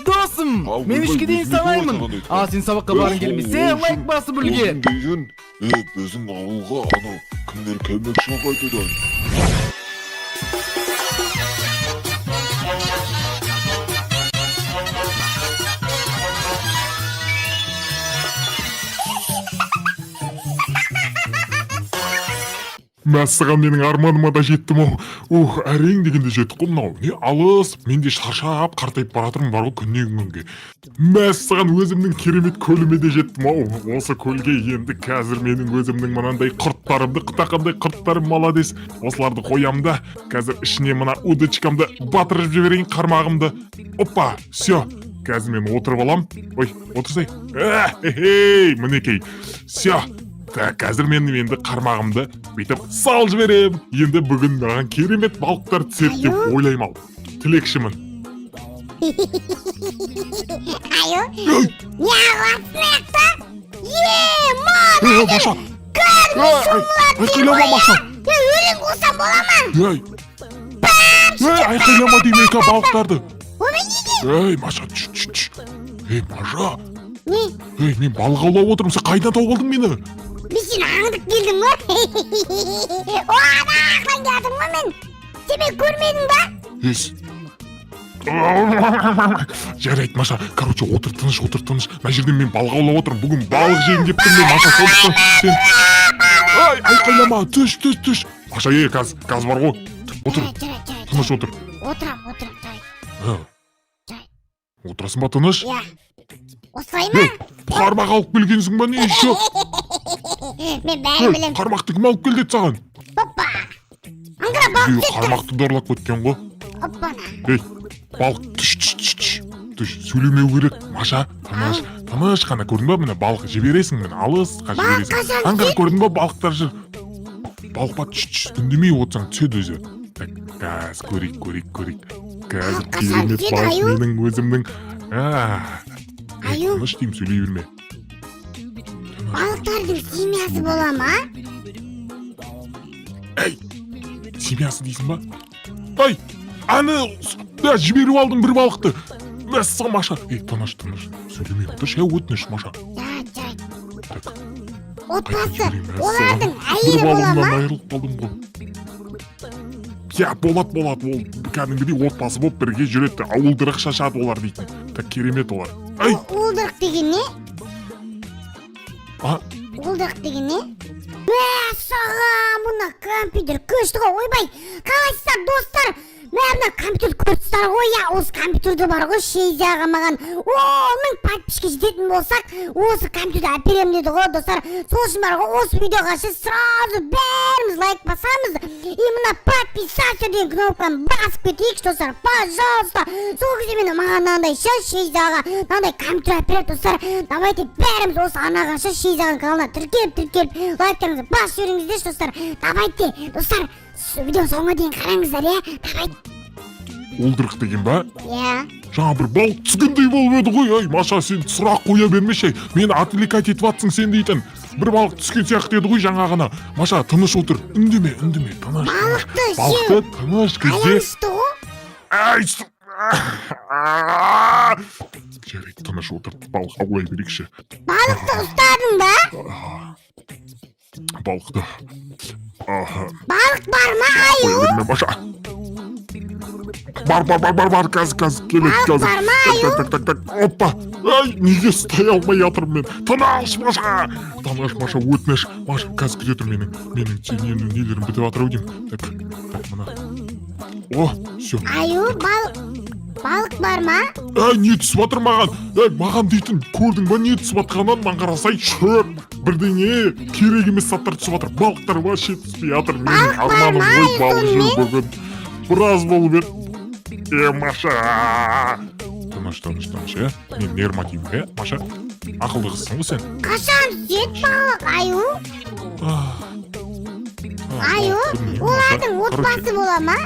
Достым, мен ішке дейін санаймын. Сен сабаққа барғың келмесе, лайк басып үлге. Біздің ауылға анау кімдер келмекші қайтадан. Мәссаған менің арманыма да жеттім ау. Әрең дегенде жеттік қой мынау. Не алыс, мен де шаршап қартайып баратырмын бар ғой күннен күнге. Мәссаған өзімнің керемет көліме де жеттім ау. Осы көлге енді қазір менің өзімнің мынандай құрттарымды, қытақандай құрттарым молодец. Осыларды қоям да, қазір ішіне мына удочкамды батырып жіберейін қармағымды. Опа, все. Қазір мен отырып алам. Ой, отырсай. Мінекей. Все. Қазір мен енді қармағымды бүйтіп сал жіберем. Енді бүгін маған керемет балықтар түседі деп ойлаймын ау. Тілекшімін. Аю, не ағыласың Маша! Айқайлама, Маша! Өлің қосам бола ма? Айқайлама деймейка балықтарды. Омен неге? Маша, түш. Маша! Не? Мен балық аулап отырмын, сен қайдан тауып алдың мені? Мен сен аңдып келдің ғой? Оған ақлан келдім ғой мен. Сен мен көрмедің ба? Жарайды, Маша. Короче, отыр тыныш. Мына жерден мен балық аулап отырмын. Бүгін балық жейін деп тұрмын, Маша. Сондықтан сен... Айқайлама, түш. Маша, газ бар ғой. Отыр. Тыныш отыр. Отырам. Отырасың ба тыныш? Я. Осылай ма? Қармақ алып келгенсің ба не еще? Мен бәрін білем. Қармақты кім алып келді саған? Опа. Аңғыра балық түсті. Қармақты дорлап кеткен ғой. Оппана. Балық түш. Сөйлемеу керек. Маша, тыныш қана көрдің ба? Міне балық жібересің, міне алысқа жібересің. Аңғыра көрдің ба балықтар жүр. Балық ба түш. Үндемей отырсаң түседі өзі. Газ көрейік. Қазір керемет балық менің өзімнің. Аю. Тыныш деймін, сөйлей берме. Балықтардың семьясы бола ма? Семьясы дейсің ба? Жіберіп алдым бір балықты. Мәссаған, Маша. Тыныш. Сөйлемей отыршы, өтініш, Маша. Жарайды. Отбасы, олардың әйелі бола ма? Бір балығымнан айырылып қалдым ғой. Болады. Ол кәдімгідей отбасы болып бірге жүреді. Ауылдырық шашады олар дейтін. Керемет олар. Уылдырық деген не? Уылдырық деген не? Мәссаған, мұна компьютер көшті ғой. Ойбай, қалайсыздар достар? Мәрна компьютер көрдістер ғой, осы компьютерді бар ғой, Шейзияға маған 10.000 подписчика жететін болсақ, осы компьютер әперем деді ғой, достар. Сол үшін бар ғой, осы видеоға сразу бәріміз лайк басамыз. И мына подписаться деген кнопканы басып кетейікші, достар. Пожалуйста, сол кезде мені маған мынандай Шейзияға мынандай компьютер әпереді, достар. Давайте бәріміз осы анаға Шейзияған каналына тіркеліп, лайктарыңызды басып жіберіңіздерші, достар. Давайте, достар. Видео соңына дейін қараңыздар, давай. Уылдырық деген ба? Жаңа бір балық түскендей болып еді ғой. Маша, сен сұрақ қоя бермеші. Мені отвлекать етіп атсың сен дейтін. Бір балық түскен сияқты еді ғой жаңағына. Маша, тыныш отыр. Үндеме. Тыныш. Балықты тыныш кезде. Жарайды, тыныш отыр. Балық аулай берекші. Балықты ұстадың ба? Балықты. Балық бар ма, Аю? Бар, қазір келеді, қазір. Бар ма, Аю? Опа, неге ұстай алмай жатырмын мен? Тыныш, Маша, өтініш. Маша, қазір күте тұр менің нелерім бітіп жатыр ау деймін. Так, мына. Все. Аю, балық бар ма? Не түсіп жатыр маған? Маған дейтін, көрдің ба не түсіп жатқанын? Маған қарасай, шөп, бірдеңе, керек емес заттар түсіп жатыр. Балықтар вообще түспей жатыр. Менің арманым ғой балық жеу бүгін. Біраз болып еді. Маша. Тыныш, мен нервативім, Маша. Ақылды қызсың ғой сен. Қашан түседі балық, Аю? Аю, олардың отбасы бола ма?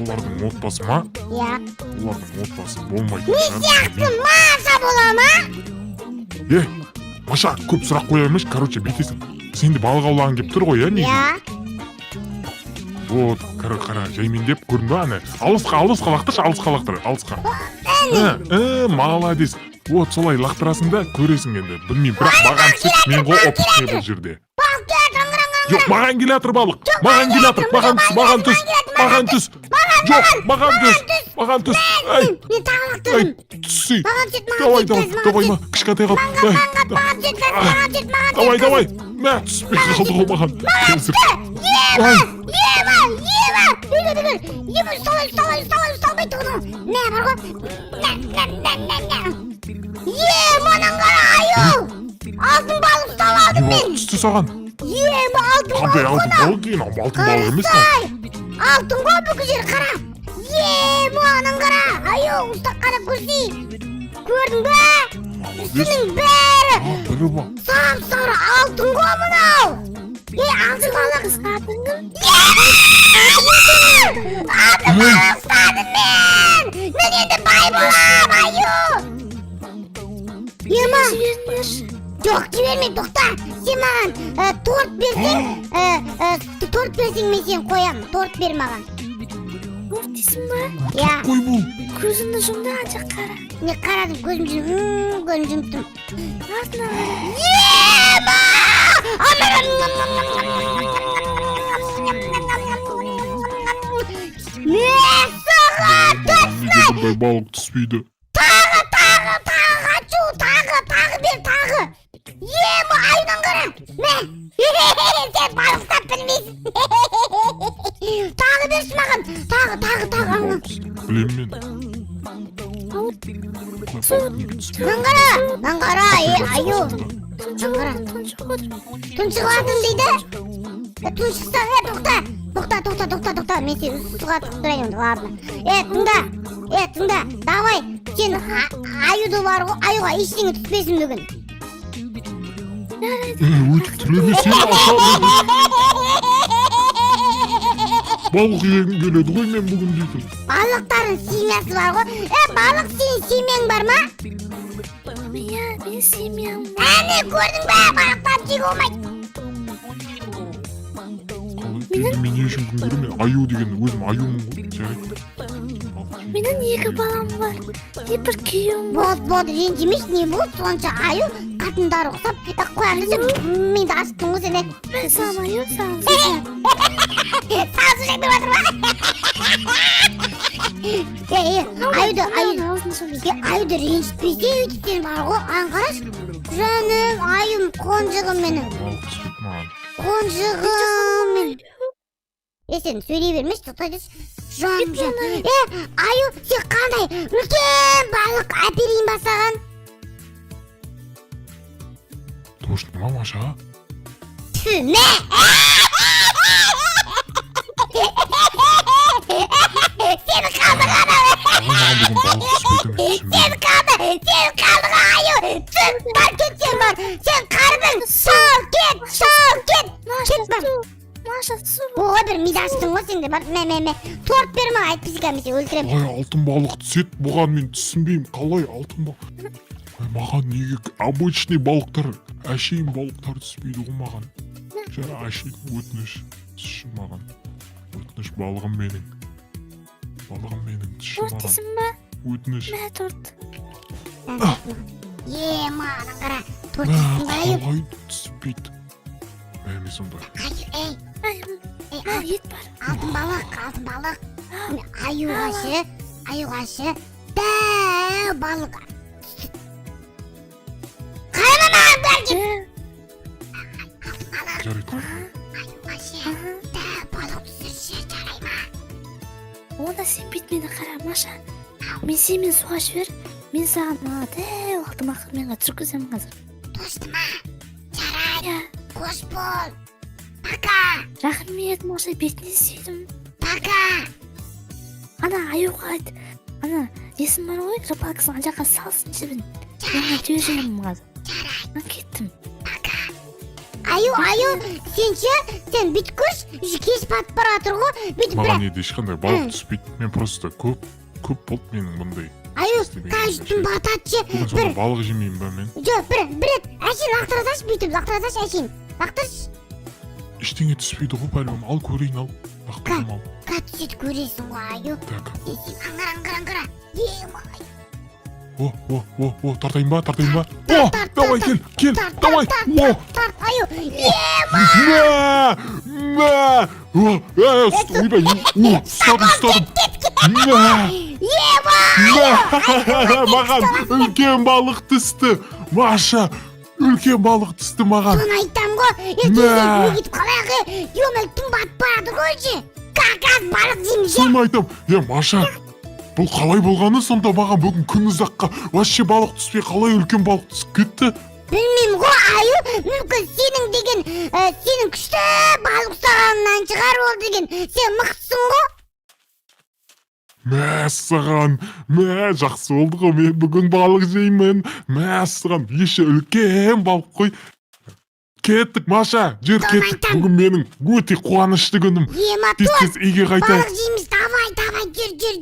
Олардың отбасы ма? Олардың отбасы болмайды. Не сияқты Маша бола ма? Маша, көп сұрақ қоя емес, короче, бүйтесің. Сен де балық аулағың келіп тұр ғой, не? Вот, қара, жаймендеп көрдің ба ана? Алысқа лақтыршы, алысқа. Молодец. Вот солай лақтырасың да көресің енді. Білмеймін, бірақ маған түсіп, мен ғой опытный бұл жерде. Жоқ, маған келатыр балық. Маған түс. Ай, мен тағы лақтырдым. түсей. Давай, Давай, кішкентай қал. Давай. Мә, түспей қалды ғой маған. Ема, ұсталмай тұғын. Мә, бар ғой. Мұның қара аю. Алтын балық ұсталадым мен. Түсті саған. Ема, алтын Қандай балық алтын балық екен, алтын балық емес па? Алтын ғой бүкі жер қара. Мұның қара аю. Ұстақ қадап көрсей. Көрдің бе? Үстінің бәрі. Бірі ба? Сап-сары алтын ғой мұнау. Алтын балық ұстадың. Алтын балық ұстадым мен. Мен енді бай болам, аю. Ема. Жоқ, жіберме, тоқта. Сен маған торт берсең, мен сен қоям. Торт бер маған. Торт дейсің ба? Иә. Қой бұл. Көзіңді жұмды аша қара. Не қарадым, көзім жұмдым. Артына қара. Ема! Бұндай балық түспейді. Тағы бер. Ема, айынан қара. Мә, сен балықтап білмейсің. Тағы берші маған. Тағы. Білем мен. Наңғара, аю. Наңғара. Тұншығадың дейді. Тұншықса, тоқта. Мен сен суға тұқтырайын, ладно. Тыңда. Давай, сен аюды бар ғой, аюға ештеңе түспесін бүгін. Өйтіп түреме сен аша. Балық егін келеді ғой мен бүгін дейтім. Балықтардың семьясы бар ғой. Балық сенің семьяң бар ма? Иә, мен семьям. Әне көрдің бе, балықтан тегі болмайды. Мен не үшін күн көрем? Мен аю деген өзім аюмын ғой. Жарайды. Менің 2 балам бар. Бір күйеуім бар. Болды, ренжімеш, не болды? Сонша аю қатындары ұқсап, қоям десем, менді ашыптың ғой сен. Мен саған аю, саған Сағызу жайбай батыр ма? Аюды ренжітпесе өйтіп сен бар ғой, аңғараш. Жаным, айым, қонжығым менің. Балық түспейді маған. Қонжығым мен. Сен сөйлей бермеш, тоқтайдыз. Жан. Аю, сен қандай үлкен балық әперейін ба саған? Точно ма, Маша? Түме! Сен қалдың ана! Маған бүгін балық түспейді. Сен қалдың аю! Бар кет сен бар! Сен қарбың! Шал кет! Кет бар! Маша, су. Ой, бір мидастың ғой сенде бар. Мә. Торт бер маған, айтпесе кәмесе өлтірем. Қалай алтын балық түсет бұған мен түсінбеймін. Қалай алтын балық? Маған неге обычный балықтар, әшейін балықтар түспейді ғой маған. Жара әшейін өтініш түсші маған. Өтініш балығым менің. Түсші Торт маған. дейсің ба? Өтініш. Мә, торт. Маған қара. Торт дейсің ба аю? Қалай түспейді? Мәме сонда. Ет бар. Алтын балық. Аюғашы. Дәу балық. Қарама маған бәрге. Жарайды. Аюғашы. Дәу балық түсірші жарай ма? Онда сен бетмені қара, Маша. Мен сенімен суға жібер. Мен саған дәу алтын ақырменға түсіргіземін қазір. Досты ма? Жарайды. Иә. Қош бол. Пока. Рахмет, Маша, бетіне сүйдім. Пока. Ана аюға айт. Ана несін бар ғой, рыбалкасын ана жаққа салсын жібін. Мен жіберемін қазір. Мен кеттім. Аю, сен бүйтіп көрші, кеш батып бара жатыр ғой. Маған еді ешқандай балық түспейді. Мен просто көп болды менің бұндай. Аю, каждым бататшы. Бүгін сонда балық жемеймін ба мен? Жоқ, бір рет әшейін лақтыра салшы, бүйтіп лақтыра салшы әшейін. Лақтыршы. ештеңе түспейді ғой пальмам. Ал көрейін ал. Бақтырым ал. Катсет көресің ғой аю. Так. Аңғара. Ей, О, тартайын ба? О, давай кел, давай. О, тарт, аю. мә. Ойбай, ұстадым. Маған үлкен балық түсті. Маша, үлкен балық түсті маған. Соны айтам ғой. Ертең кетіп қалайық. Емелтің батып барады қойшы. Какас балық жейміз. Соны айтам. Маша, бұл қалай болғаны сонда маған бүгін күн ұзаққа вообще балық түспей қалай үлкен балық түсіп кетті? Білмеймін ғой аю. Мүмкін сенің күшті балық ұстағанынан шығар ол деген. Сен мықтысың ғой. Мәссаған, жақсы болды ғой, мен бүгін балық жеймін. Мәссаған, еші үлкен балық қой. Кеттік, Маша, жер кеттік. Бүгін менің өте қуанышты күнім. Тез үйге қайтайық. Балық жейміз, давай,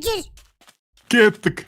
жүр. Кеттік.